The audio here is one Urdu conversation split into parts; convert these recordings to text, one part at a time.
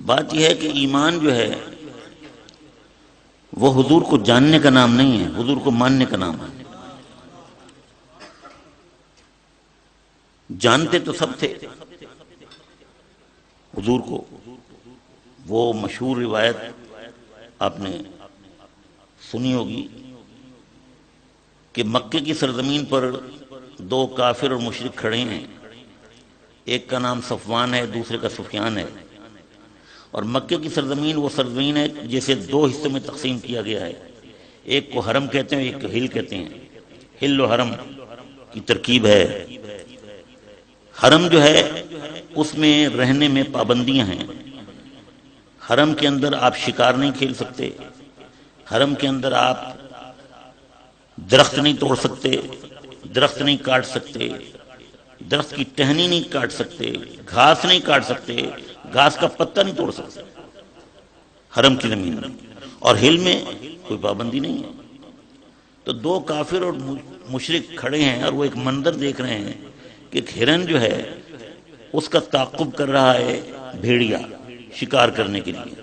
بات یہ ہے کہ ایمان جو ہے وہ حضور کو جاننے کا نام نہیں ہے، حضور کو ماننے کا نام ہے۔ جانتے تو سب تھے حضور کو، وہ مشہور روایت آپ نے سنی ہوگی کہ مکے کی سرزمین پر دو کافر اور مشرک کھڑے ہیں، ایک کا نام صفوان ہے، دوسرے کا سفیان ہے، اور مکے کی سرزمین وہ سرزمین ہے جسے دو حصوں میں تقسیم کیا گیا ہے، ایک کو حرم کہتے ہیں، ایک کو ہل کہتے ہیں۔ ہل و حرم کی ترکیب ہے۔ حرم جو ہے اس میں رہنے میں پابندیاں ہیں۔ حرم کے اندر آپ شکار نہیں کھیل سکتے، حرم کے اندر آپ درخت نہیں توڑ سکتے، درخت نہیں کاٹ سکتے، درخت کی ٹہنی نہیں کاٹ سکتے، گھاس نہیں کاٹ سکتے، گھاس کا پتا نہیں توڑ سکتے حرم کی زمین میں، اور ہل میں کوئی پابندی نہیں ہے۔ تو دو کافر اور مشرک کھڑے ہیں اور وہ ایک منظر دیکھ رہے ہیں کہ ایک ہرن جو ہے اس کا تعاقب کر رہا ہے بھیڑیا شکار کرنے کے لیے،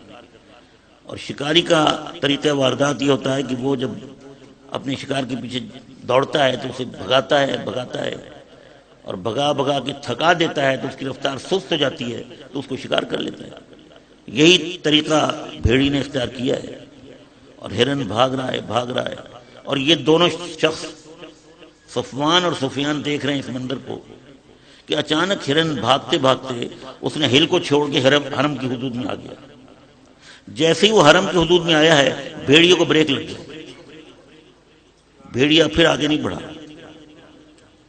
اور شکاری کا طریقہ واردات یہ ہوتا ہے کہ وہ جب اپنے شکار کے پیچھے دوڑتا ہے تو اسے بھگاتا ہے اور بھگا بھگا کے تھکا دیتا ہے تو اس کی رفتار سست ہو جاتی ہے تو اس کو شکار کر لیتا ہے۔ یہی طریقہ بھیڑی نے اختیار کیا ہے، اور ہرن بھاگ رہا ہے، اور یہ دونوں شخص صفوان اور سفیان دیکھ رہے ہیں اس منظر کو کہ اچانک ہرن بھاگتے بھاگتے اس نے ہل کو چھوڑ کے حرم کی حدود میں آ گیا۔ جیسے ہی وہ حرم کی حدود میں آیا ہے بھیڑیوں کو بریک لگ گیا، بھیڑیا پھر آگے نہیں بڑھا۔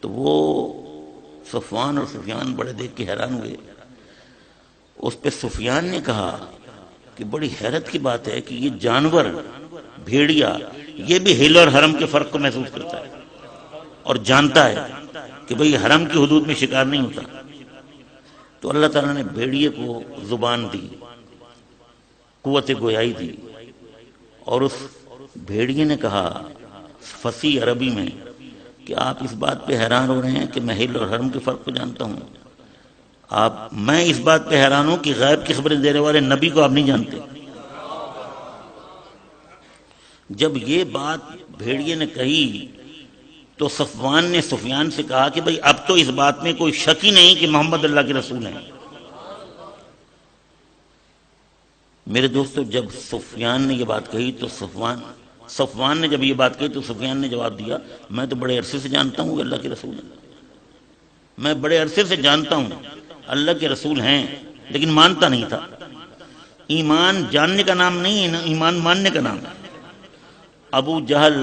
تو وہ صفوان اور سفیان بڑے دیکھ کے حیران ہوئے۔ اس پہ سفیان نے کہا کہ بڑی حیرت کی بات ہے کہ یہ جانور بھیڑیا یہ بھی ہل اور حرم کے فرق کو محسوس کرتا ہے اور جانتا ہے کہ بھئی حرم کی حدود میں شکار نہیں ہوتا۔ تو اللہ تعالیٰ نے بھیڑیے کو زبان دی، قوت گویائی دی، اور اس بھیڑیے نے کہا فصیح عربی میں کہ آپ اس بات پہ حیران ہو رہے ہیں کہ میں ہل اور حرم کے فرق کو جانتا ہوں، میں اس بات پہ حیران ہوں کہ غیب کی خبریں دینے والے نبی کو آپ نہیں جانتے۔ جب یہ بات بھیڑیے نے کہی تو صفوان نے سفیان سے کہا کہ بھئی اب تو اس بات میں کوئی شک ہی نہیں کہ محمد اللہ کے رسول ہیں۔ میرے دوستو، جب سفیان نے یہ بات کہی تو صفوان نے جب یہ بات کہی تو سفیان نے جواب دیا میں تو بڑے عرصے سے جانتا ہوں کہ اللہ کے رسول ہیں، میں بڑے عرصے سے جانتا ہوں اللہ کے رسول ہیں، لیکن مانتا نہیں تھا۔ ایمان جاننے کا نام نہیں ہے، ایمان ماننے کا نام ہے۔ ابو جہل